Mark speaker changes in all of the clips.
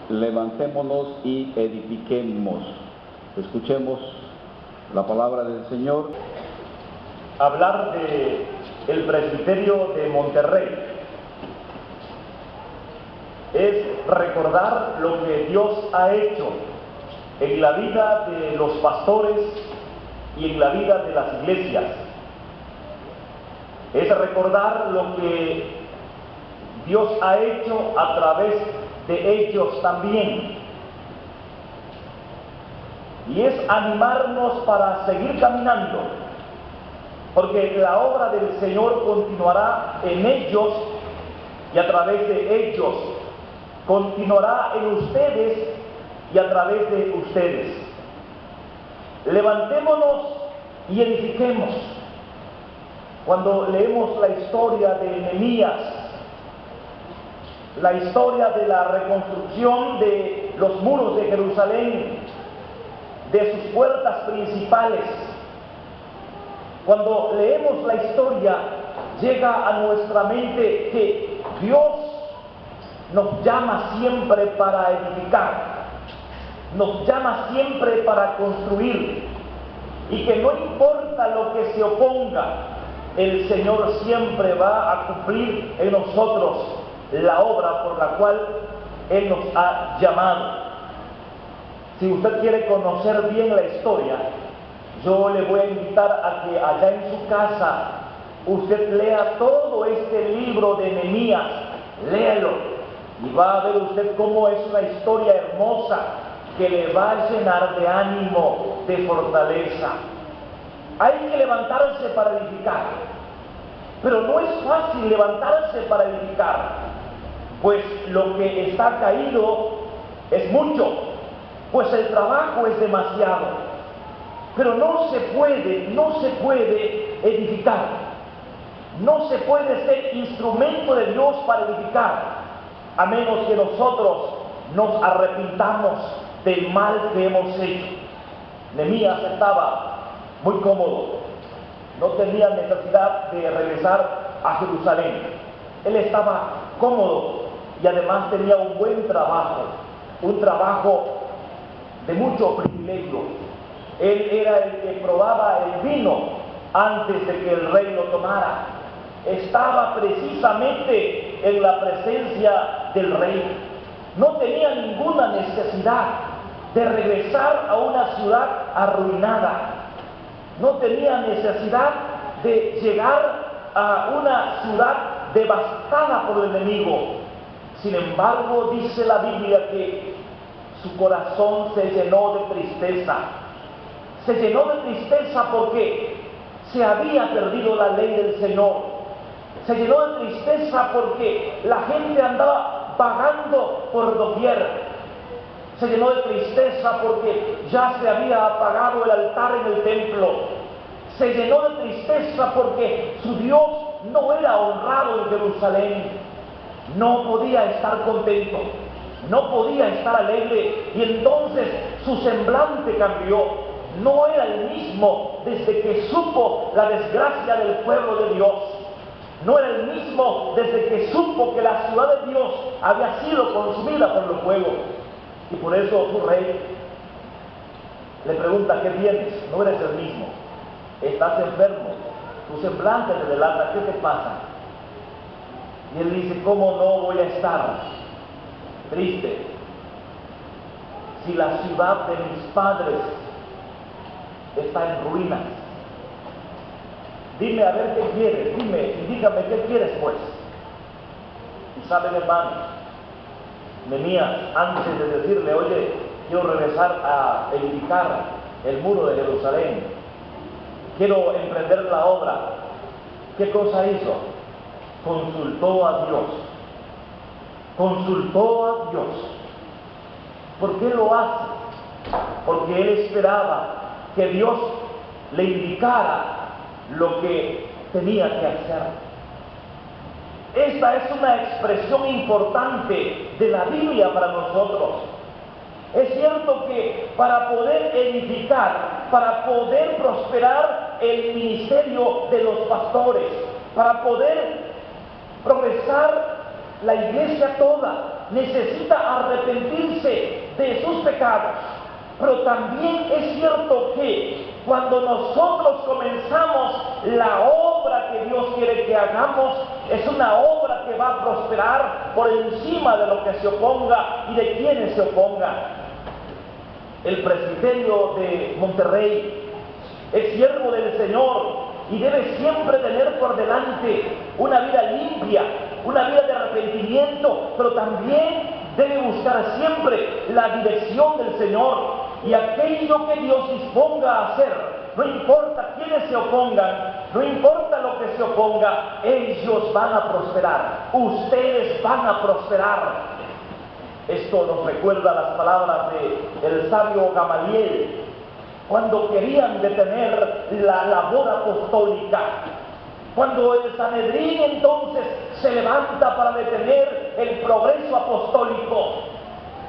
Speaker 1: levantémonos y edifiquemos. Escuchemos la palabra del Señor.
Speaker 2: Hablar de el presbiterio de Monterrey es recordar lo que Dios ha hecho en la vida de los pastores y en la vida de las iglesias. Es recordar lo que Dios ha hecho a través de ellos también. Y es animarnos para seguir caminando, porque la obra del Señor continuará en ellos y a través de ellos, continuará en ustedes y a través de ustedes. Levantémonos y edifiquemos. Cuando leemos la historia de Nehemías, la historia de la reconstrucción de los muros de Jerusalén, de sus puertas principales, cuando leemos la historia, llega a nuestra mente que Dios nos llama siempre para edificar, nos llama siempre para construir, y que no importa lo que se oponga, el Señor siempre va a cumplir en nosotros la obra por la cual Él nos ha llamado. Si usted quiere conocer bien la historia, yo le voy a invitar a que allá en su casa usted lea todo este libro de Nehemías, léalo, y va a ver usted cómo es una historia hermosa que le va a llenar de ánimo, de fortaleza. Hay que levantarse para edificar, pero no es fácil levantarse para edificar, pues lo que está caído es mucho, pues el trabajo es demasiado, pero no se puede edificar, no se puede ser instrumento de Dios para edificar, a menos que nosotros nos arrepintamos del mal que hemos hecho. Nehemías estaba muy cómodo, no tenía necesidad de regresar a Jerusalén, él estaba cómodo y además tenía un buen trabajo, un trabajo de mucho privilegio. Él era el que probaba el vino antes de que el rey lo tomara. Estaba precisamente en la presencia del rey. No tenía ninguna necesidad de regresar a una ciudad arruinada. No tenía necesidad de llegar a una ciudad devastada por el enemigo. Sin embargo, dice la Biblia que su corazón se llenó de tristeza. Se llenó de tristeza porque se había perdido la ley del Señor. Se llenó de tristeza porque la gente andaba vagando por doquier. Se llenó de tristeza porque ya se había apagado el altar en el templo. Se llenó de tristeza porque su Dios no era honrado en Jerusalén. No podía estar contento, no podía estar alegre, y entonces su semblante cambió. No era el mismo desde que supo la desgracia del pueblo de Dios. No era el mismo desde que supo que la ciudad de Dios había sido consumida por los fuegos. Y por eso su rey le pregunta: ¿qué tienes? No eres el mismo, estás enfermo, tu semblante te delata, ¿qué te pasa? Y él dice: ¿cómo no voy a estar triste si la ciudad de mis padres está en ruinas? Dime a ver qué quieres, indícame qué quieres pues. Y saben, hermanos, Nehemías, antes de decirle: oye, quiero regresar a edificar el muro de Jerusalén, quiero emprender la obra, ¿qué cosa hizo? Consultó a Dios. Consultó a Dios. ¿Por qué lo hace? Porque él esperaba que Dios le indicara lo que tenía que hacer. Esta es una expresión importante de la Biblia para nosotros. Es cierto que para poder edificar, para poder prosperar el ministerio de los pastores, para poder progresar la iglesia toda, necesita arrepentirse pecados. Pero también es cierto que cuando nosotros comenzamos la obra que Dios quiere que hagamos, es una obra que va a prosperar por encima de lo que se oponga y de quienes se opongan. El presbiterio de Monterrey es siervo del Señor y debe siempre tener por delante una vida limpia, una vida de arrepentimiento, pero también debe buscar siempre la dirección del Señor y aquello que Dios disponga a hacer. No importa quiénes se opongan, no importa lo que se oponga, ellos van a prosperar, ustedes van a prosperar. Esto nos recuerda las palabras del sabio Gamaliel, cuando querían detener la labor apostólica. Cuando el Sanedrín entonces se levanta para detener el progreso apostólico,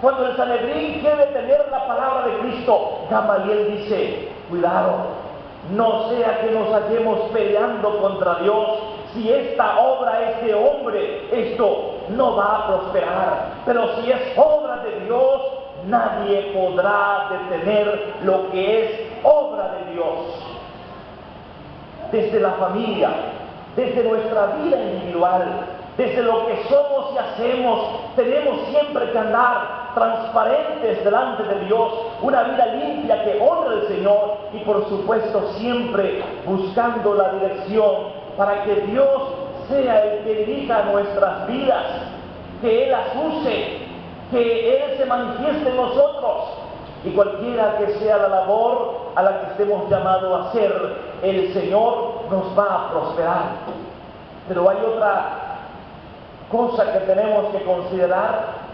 Speaker 2: cuando el Sanedrín quiere detener la palabra de Cristo, Gamaliel dice: cuidado, no sea que nos hallemos peleando contra Dios. Si esta obra es de hombre, esto no va a prosperar. Pero si es obra de Dios, nadie podrá detener lo que es obra de Dios. Desde la familia, desde nuestra vida individual, desde lo que somos y hacemos, tenemos siempre que andar transparentes delante de Dios, una vida limpia que honre al Señor y por supuesto siempre buscando la dirección para que Dios sea el que dirija nuestras vidas, que Él las use, que Él se manifieste en nosotros y cualquiera que sea la labor a la que estemos llamados a hacer, el Señor nos va a prosperar. Pero hay otra cosa que tenemos que considerar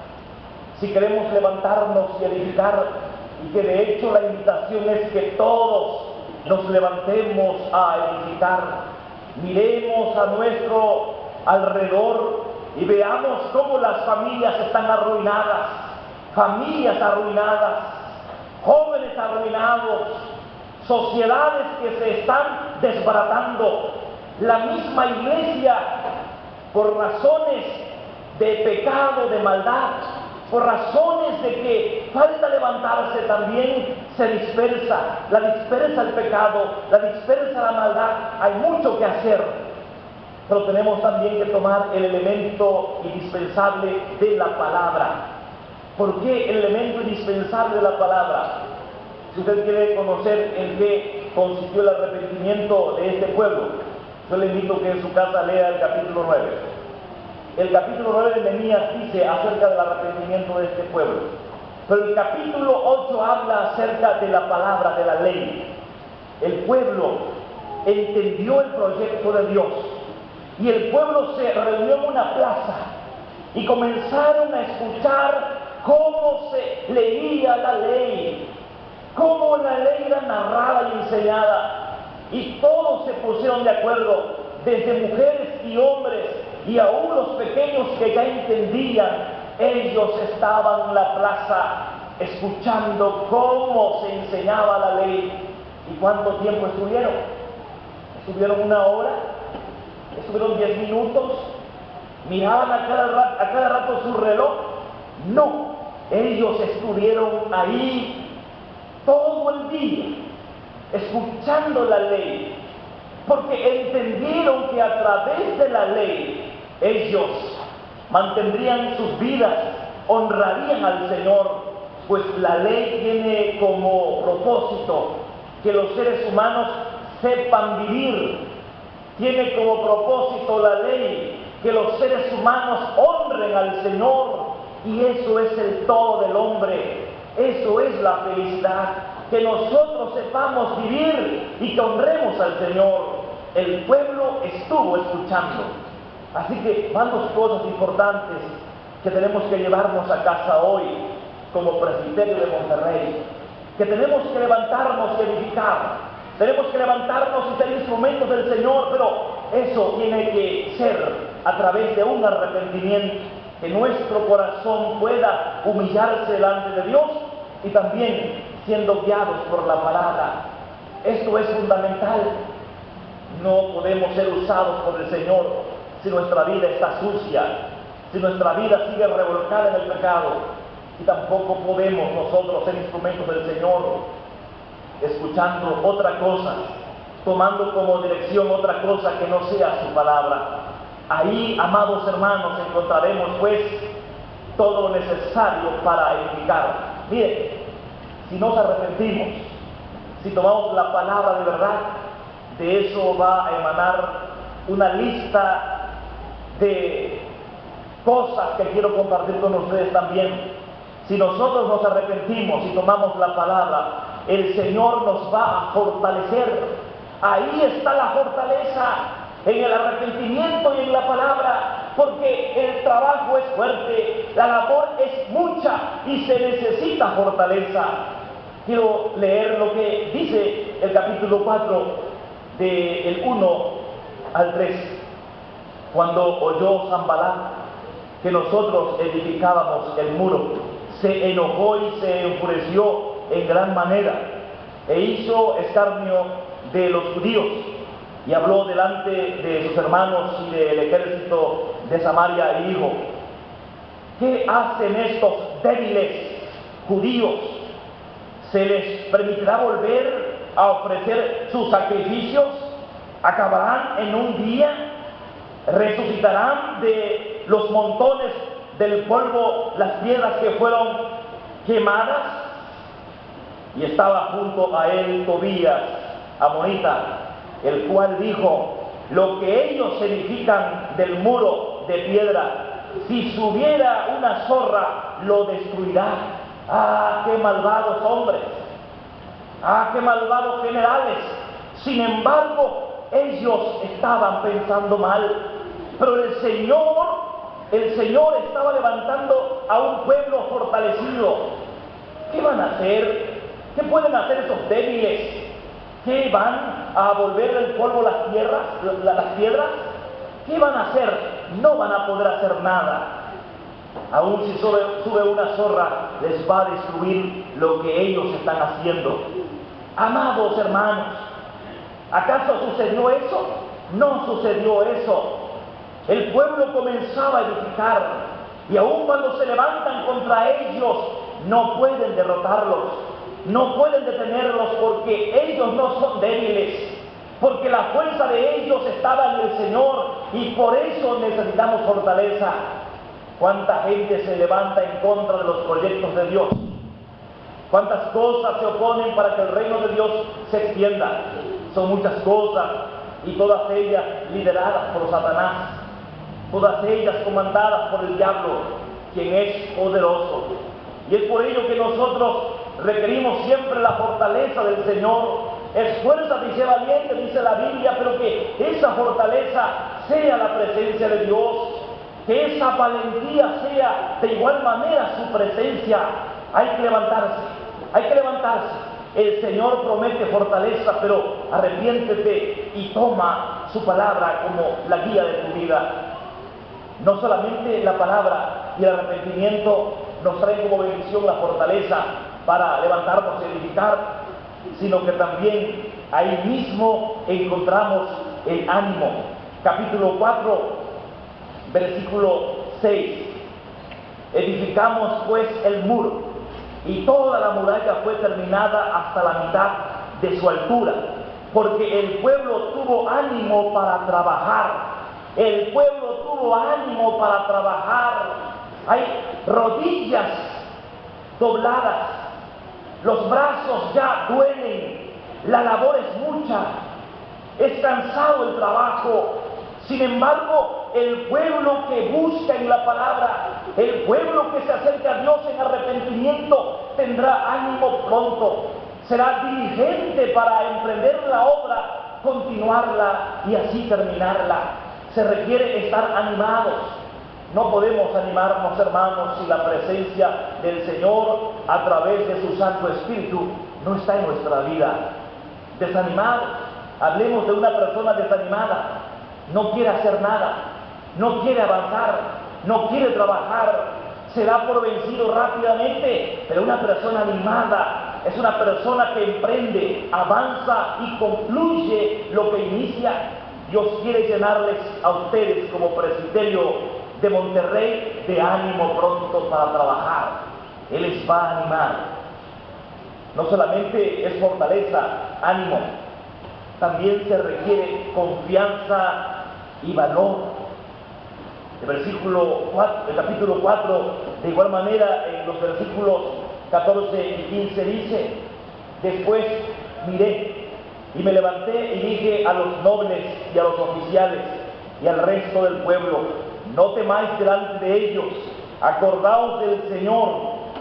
Speaker 2: si queremos levantarnos y edificar, y que de hecho la invitación es que todos nos levantemos a edificar. Miremos a nuestro alrededor y veamos cómo las familias están arruinadas, jóvenes arruinados, sociedades que se están desbaratando. La misma iglesia, por razones de pecado, de maldad, por razones de que falta levantarse, también se dispersa. La dispersa el pecado, la dispersa la maldad. Hay mucho que hacer, pero tenemos también que tomar el elemento indispensable de la palabra. ¿Por qué el elemento indispensable de la palabra? Si usted quiere conocer en qué consistió el arrepentimiento de este pueblo, yo le invito que en su casa lea el capítulo 9. El capítulo 9 de Nehemías dice acerca del arrepentimiento de este pueblo. Pero el capítulo 8 habla acerca de la palabra, de la ley. El pueblo entendió el proyecto de Dios y el pueblo se reunió en una plaza y comenzaron a escuchar cómo se leía la ley, cómo la ley era narrada y enseñada. Y todos se pusieron de acuerdo, desde mujeres y hombres, y aún los pequeños que ya entendían. Ellos estaban en la plaza escuchando cómo se enseñaba la ley. ¿Y cuánto tiempo estuvieron? ¿Estuvieron una hora? ¿Estuvieron 10 minutos? ¿Miraban a cada rato su reloj? No, ellos estuvieron ahí todo el día escuchando la ley, porque entendieron que a través de la ley ellos mantendrían sus vidas, honrarían al Señor, pues la ley tiene como propósito que los seres humanos sepan vivir. Tiene como propósito la ley que los seres humanos honren al Señor, y eso es el todo del hombre, eso es la felicidad, que nosotros sepamos vivir y que honremos al Señor. El pueblo estuvo escuchando. Así que van dos cosas importantes que tenemos que llevarnos a casa hoy como presbiterio de Monterrey, que tenemos que levantarnos y edificar, tenemos que levantarnos y ser instrumentos del Señor, pero eso tiene que ser a través de un arrepentimiento, que nuestro corazón pueda humillarse delante de Dios y también siendo guiados por la palabra. Esto es fundamental. No podemos ser usados por el Señor si nuestra vida está sucia, si nuestra vida sigue revolcada en el pecado. y tampoco podemos nosotros ser instrumentos del Señor escuchando otra cosa, tomando como dirección otra cosa que no sea su palabra. Ahí, amados hermanos, encontraremos pues todo lo necesario para edificar. Miren, si nos arrepentimos, si tomamos la palabra de verdad, de eso va a emanar una lista de cosas que quiero compartir con ustedes también. Si nosotros nos arrepentimos y tomamos la palabra, el Señor nos va a fortalecer. Ahí está la fortaleza, en el arrepentimiento y en la palabra, porque el trabajo es fuerte, la labor es mucha y se necesita fortaleza. Quiero leer lo que dice el capítulo 4, del 1 al 3. Cuando oyó Sanbalat que nosotros edificábamos el muro, se enojó y se enfureció en gran manera, e hizo escarnio de los judíos, y habló delante de sus hermanos y del ejército de Samaria, y dijo: ¿qué hacen estos débiles judíos? ¿Se les permitirá volver a ofrecer sus sacrificios? ¿Acabarán en un día? ¿Resucitarán de los montones del polvo las piedras que fueron quemadas? Y estaba junto a él Tobías, amonita, el cual dijo: lo que ellos edifican del muro de piedra, si subiera una zorra, lo destruirá. ¡Ah, qué malvados hombres! ¡Ah, qué malvados generales! Sin embargo, ellos estaban pensando mal, pero el Señor estaba levantando a un pueblo fortalecido. ¿Qué van a hacer? ¿Qué pueden hacer esos débiles? ¿Qué van a volver del polvo las piedras? ¿Qué van a hacer? No van a poder hacer nada. Aún si sube una zorra, les va a destruir lo que ellos están haciendo. Amados hermanos, ¿acaso sucedió eso? No sucedió eso. El pueblo comenzaba a edificar, y aun cuando se levantan contra ellos, no pueden derrotarlos, no pueden detenerlos, porque ellos no son débiles, porque la fuerza de ellos estaba en el Señor, y por eso necesitamos fortaleza. ¿Cuánta gente se levanta en contra de los proyectos de Dios? ¿Cuántas cosas se oponen para que el reino de Dios se extienda? Son muchas cosas, y todas ellas lideradas por Satanás, todas ellas comandadas por el diablo, quien es poderoso. Y es por ello que nosotros requerimos siempre la fortaleza del Señor. Esfuérzate y sé valiente, dice la Biblia, pero que esa fortaleza sea la presencia de Dios, que esa valentía sea de igual manera su presencia. Hay que levantarse, hay que levantarse. El Señor promete fortaleza, pero arrepiéntete y toma su palabra como la guía de tu vida. No solamente la palabra y el arrepentimiento nos traen como bendición la fortaleza para levantarnos y edificar, sino que también ahí mismo encontramos el ánimo. Capítulo 4, versículo 6. Edificamos pues el muro, y toda la muralla fue terminada hasta la mitad de su altura, porque el pueblo tuvo ánimo para trabajar. El pueblo tuvo ánimo para trabajar. Hay rodillas dobladas, los brazos ya duelen, la labor es mucha, es cansado el trabajo. Sin embargo, el pueblo que busca en la palabra, el pueblo que se acerca a Dios en arrepentimiento, tendrá ánimo pronto, será diligente para emprender la obra, continuarla y así terminarla. Se requiere estar animados. No podemos animarnos, hermanos, si la presencia del Señor a través de su Santo Espíritu no está en nuestra vida. Desanimados. Hablemos de una persona desanimada. No quiere hacer nada, no quiere avanzar, no quiere trabajar, se da por vencido rápidamente. Pero una persona animada es una persona que emprende, avanza y concluye lo que inicia. Dios quiere llenarles a ustedes como presbiterio de Monterrey de ánimo pronto para trabajar. Él les va a animar. No solamente es fortaleza, ánimo, también se requiere confianza y valor. El capítulo 4, de igual manera, en los versículos 14 y 15 dice: después miré y me levanté y dije a los nobles y a los oficiales y al resto del pueblo: no temáis delante de ellos, acordaos del Señor,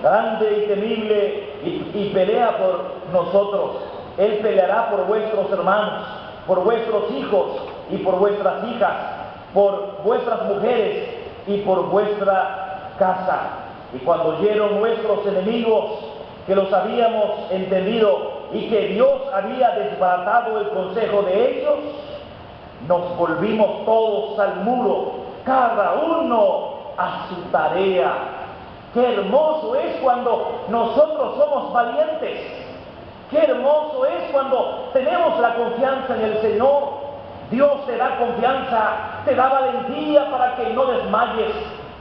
Speaker 2: grande y temible, y pelea por nosotros. Él peleará por vuestros hermanos, por vuestros hijos y por vuestras hijas, por vuestras mujeres y por vuestra casa. Y cuando oyeron nuestros enemigos que los habíamos entendido y que Dios había desbaratado el consejo de ellos, nos volvimos todos al muro, cada uno a su tarea. Qué hermoso es cuando nosotros somos valientes. Qué hermoso es cuando tenemos la confianza en el Señor. Dios te da confianza, te da valentía para que no desmayes,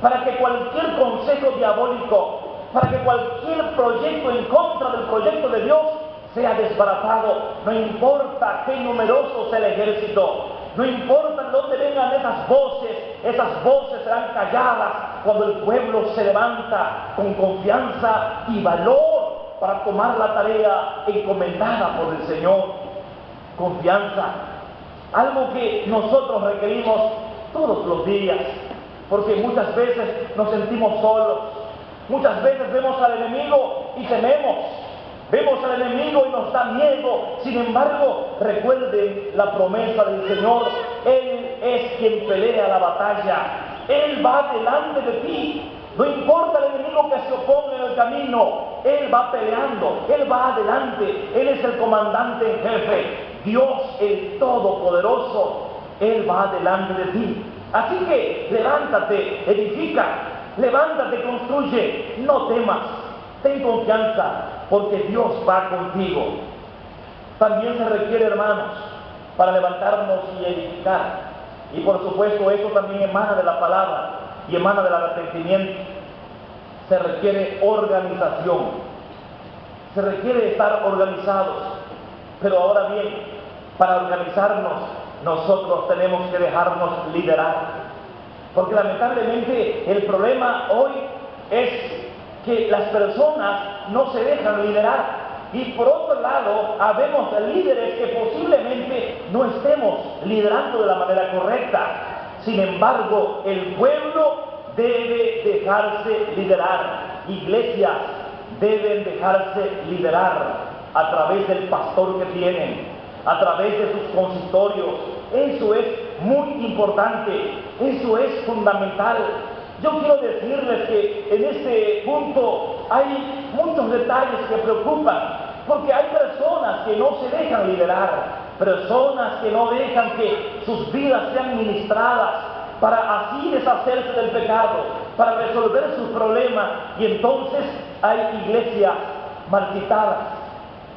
Speaker 2: para que cualquier consejo diabólico, para que cualquier proyecto en contra del proyecto de Dios sea desbaratado. No importa qué numeroso sea el ejército, no importa dónde vengan esas voces serán calladas cuando el pueblo se levanta con confianza y valor para tomar la tarea encomendada por el Señor. Confianza, algo que nosotros requerimos todos los días, porque muchas veces nos sentimos solos, muchas veces vemos al enemigo y tememos, vemos al enemigo y nos da miedo. Sin embargo, recuerden la promesa del Señor: Él es quien pelea la batalla, Él va delante de ti. No importa el enemigo que se oponga en el camino, Él va peleando, Él va adelante, Él es el comandante en jefe, Dios el Todopoderoso, Él va delante de ti. Así que levántate, edifica, levántate, construye, no temas, ten confianza, porque Dios va contigo. También se requiere, hermanos, para levantarnos y edificar, y por supuesto eso también emana de la palabra y emana del arrepentimiento. Se requiere organización, se requiere estar organizados. Pero ahora bien, para organizarnos nosotros tenemos que dejarnos liderar, porque lamentablemente el problema hoy es que las personas no se dejan liderar. Y por otro lado, habemos líderes que posiblemente no estemos liderando de la manera correcta. Sin embargo, el pueblo debe dejarse liderar. Iglesias deben dejarse liderar a través del pastor que tienen, a través de sus consistorios. Eso es muy importante, eso es fundamental. Yo quiero decirles que en este punto hay muchos detalles que preocupan, porque hay personas que no se dejan liderar, personas que no dejan que sus vidas sean ministradas para así deshacerse del pecado, para resolver sus problemas. Y entonces hay iglesias marchitadas,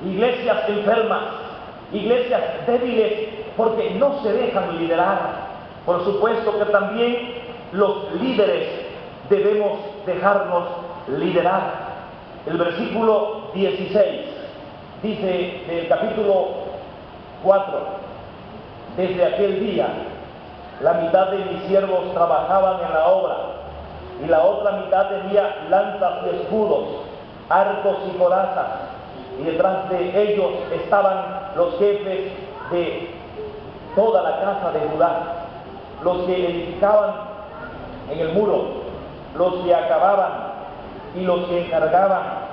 Speaker 2: iglesias enfermas, iglesias débiles, porque no se dejan liderar. Por supuesto que también los líderes debemos dejarnos liderar. El versículo 16 dice del capítulo 4: desde aquel día la mitad de mis siervos trabajaban en la obra, y la otra mitad tenía lanzas y escudos, arcos y corazas, y detrás de ellos estaban los jefes de toda la casa de Judá, los que edificaban en el muro, los que acababan y los que cargaban.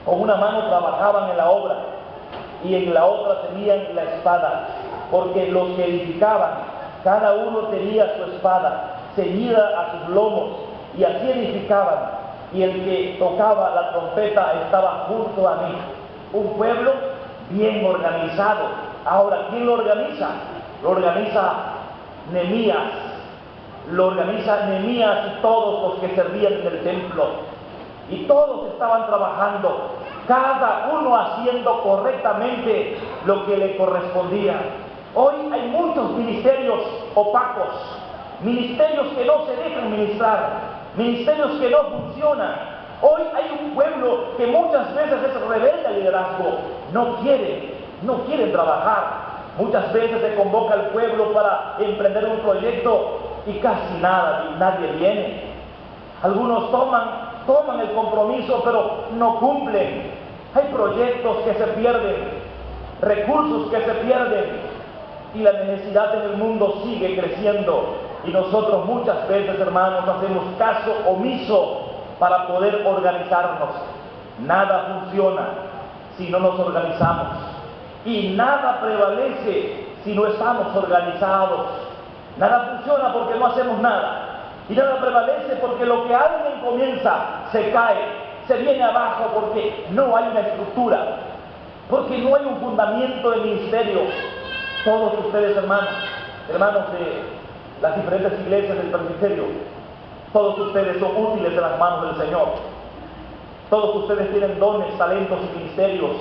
Speaker 2: Con una mano trabajaban en la obra y en la otra tenían la espada, porque los que edificaban, cada uno tenía su espada ceñida a sus lomos, y así edificaban, y el que tocaba la trompeta estaba junto a mí. Un pueblo bien organizado. Ahora, ¿quién lo organiza? Lo organiza Nehemías, y todos los que servían en el templo, y todos estaban trabajando, cada uno haciendo correctamente lo que le correspondía. Hoy hay muchos ministerios opacos, ministerios que no se dejan ministrar, ministerios que no funcionan. Hoy hay un pueblo que muchas veces es rebelde al liderazgo, no quieren trabajar. Muchas veces se convoca al pueblo para emprender un proyecto y casi nadie viene. Algunos toman el compromiso, pero no cumplen. Hay proyectos que se pierden, recursos que se pierden, y la necesidad en el mundo sigue creciendo. Y nosotros muchas veces, hermanos, hacemos caso omiso para poder organizarnos. Nada funciona si no nos organizamos. Y nada prevalece si no estamos organizados. Nada funciona porque no hacemos nada. Y nada prevalece porque lo que alguien comienza se cae, se viene abajo, porque no hay una estructura, porque no hay un fundamento de ministerio. Todos ustedes, hermanos de las diferentes iglesias del presbiterio, todos ustedes son útiles en las manos del Señor. Todos ustedes tienen dones, talentos y ministerios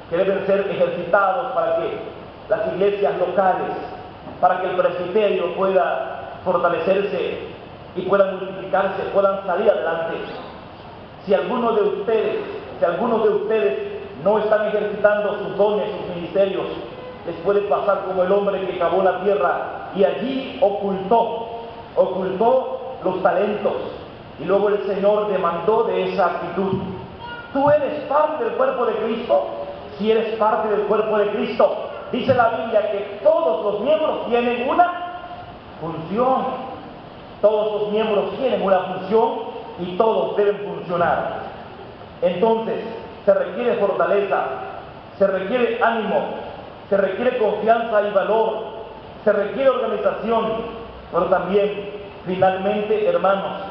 Speaker 2: que deben ser ejercitados para que las iglesias locales, para que el presbiterio pueda fortalecerse y puedan multiplicarse, puedan salir adelante. Si algunos de ustedes no están ejercitando sus dones, sus ministerios, les puede pasar como el hombre que cavó la tierra y allí ocultó los talentos, y luego el Señor demandó de esa actitud. ¿Tú eres parte del cuerpo de Cristo? Si eres parte del cuerpo de Cristo, dice la Biblia que todos los miembros tienen una función. Todos los miembros tienen una función y todos deben funcionar. Entonces, se requiere fortaleza, se requiere ánimo, se requiere confianza y valor, se requiere organización, pero también, finalmente, hermanos,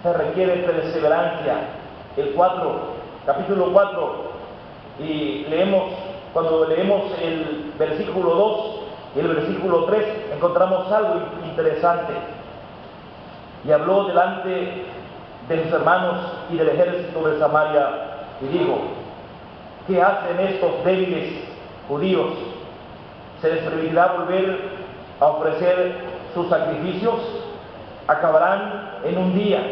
Speaker 2: se requiere perseverancia. Capítulo 4, y cuando leemos el versículo 2 y el versículo 3, encontramos algo interesante. Y habló delante de sus hermanos y del ejército de Samaria, y dijo: ¿qué hacen estos débiles judíos? ¿Se les permitirá volver a ofrecer sus sacrificios? Acabarán en un día,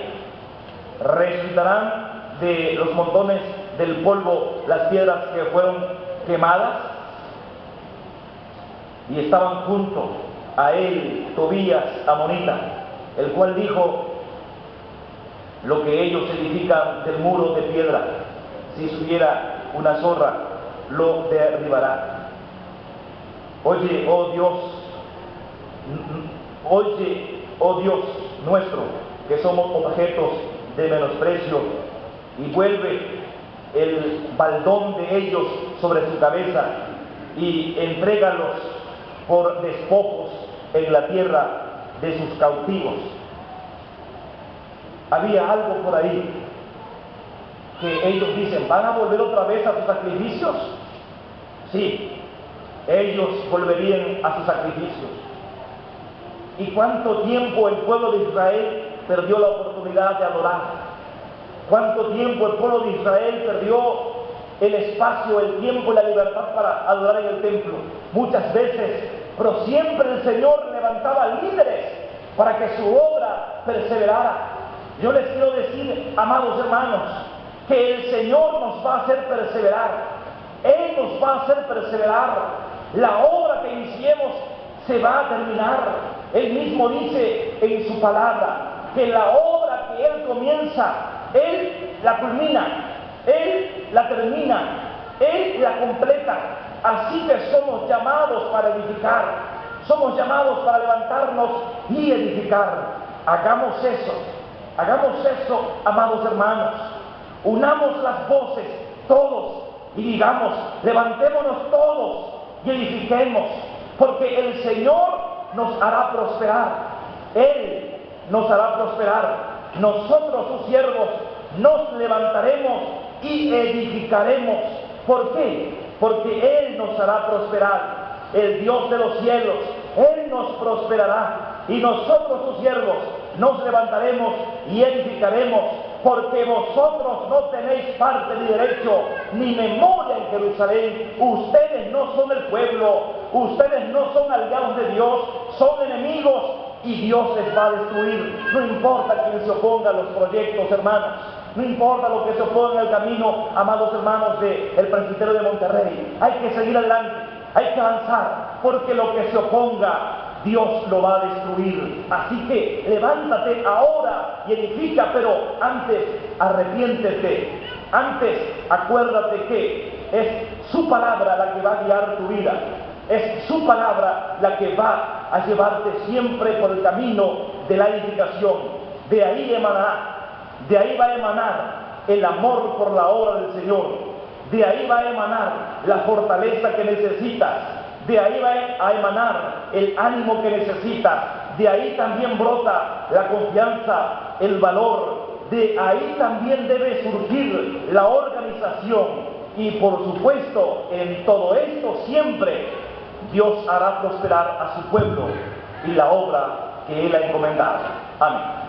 Speaker 2: resucitarán de los montones del polvo las piedras que fueron quemadas. Y estaban junto a él Tobías amonita, el cual dijo: lo que ellos edifican del muro de piedra, si subiera una zorra, lo derribará. Oye, oh Dios nuestro, que somos objetos de menosprecio, y vuelve el baldón de ellos sobre su cabeza, y entrégalos por despojos en la tierra de sus cautivos. Había algo por ahí que ellos dicen: ¿van a volver otra vez a sus sacrificios? Sí, ellos volverían a sus sacrificios. ¿Y cuánto tiempo el pueblo de Israel perdió la oportunidad de adorar? ¿Cuánto tiempo el pueblo de Israel perdió el espacio, el tiempo y la libertad para adorar en el templo? Muchas veces, pero siempre el Señor levantaba líderes para que su obra perseverara. Yo les quiero decir, amados hermanos, que el Señor nos va a hacer perseverar. Él nos va a hacer perseverar. La obra que iniciemos se va a terminar. Él mismo dice en su palabra que la obra que Él comienza, Él la culmina, Él la termina, Él la completa. Así que somos llamados para edificar, somos llamados para levantarnos y edificar. Hagamos eso, amados hermanos. Unamos las voces todos y digamos: levantémonos todos y edifiquemos, porque el Señor nos hará prosperar. Él nos hará prosperar. Nosotros, sus siervos, nos levantaremos y edificaremos. ¿Por qué? Porque Él nos hará prosperar. El Dios de los cielos, Él nos prosperará. Y nosotros, sus siervos, nos levantaremos y edificaremos, porque vosotros no tenéis parte ni derecho ni memoria en Jerusalén. Ustedes no son el pueblo, ustedes no son aliados de Dios, son enemigos, y Dios les va a destruir. No importa quién se oponga a los proyectos, hermanos. No importa lo que se oponga al camino, amados hermanos del presbiterio de Monterrey. Hay que seguir adelante, hay que avanzar, porque lo que se oponga, Dios lo va a destruir. Así que levántate ahora y edifica, pero antes arrepiéntete. Antes acuérdate que es su palabra la que va a guiar tu vida. Es su palabra la que va a llevarte siempre por el camino de la edificación. De ahí va a emanar el amor por la obra del Señor. De ahí va a emanar la fortaleza que necesitas. De ahí va a emanar el ánimo que necesitas. De ahí también brota la confianza, el valor. De ahí también debe surgir la organización. Y por supuesto, en todo esto siempre Dios hará prosperar a su pueblo y la obra que Él ha encomendado. Amén.